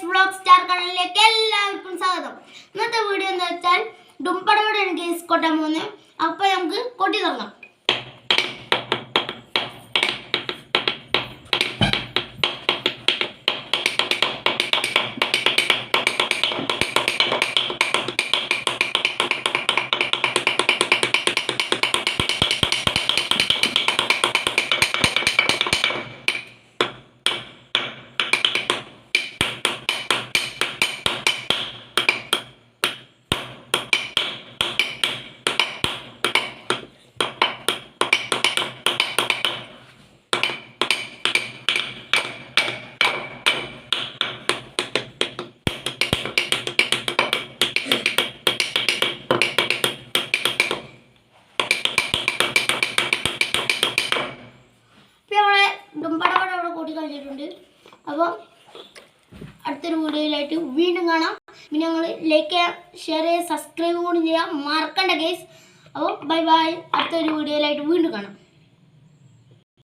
Guys vlog star കണലിലേക്ക് എല്ലാവർക്കും സ്വാഗതം. ഇന്നത്തെ വീഡിയോ എന്ന് വെച്ചാൽ ഡുംപടപടയാണ് ഗൈസ് കൊട്ടാൻ പോകുന്നത്. അപ്പോൾ നമുക്ക് കൊട്ടി തുടങ്ങാം. ഡുംപടപട കൂട്ടി കളിച്ചിട്ടുണ്ട്. അപ്പോൾ അടുത്തൊരു വീഡിയോയിലായിട്ട് വീണ്ടും കാണാം. പിന്നെ ഞങ്ങൾ ലൈക്ക് ചെയ്യാം, ഷെയർ ചെയ്യുക, സബ്സ്ക്രൈബ് കൂടി ചെയ്യാം മറക്കണ്ട ഗൈസ്. അപ്പോൾ ബൈ ബൈ. അടുത്തൊരു വീഡിയോയിലായിട്ട് വീണ്ടും കാണാം.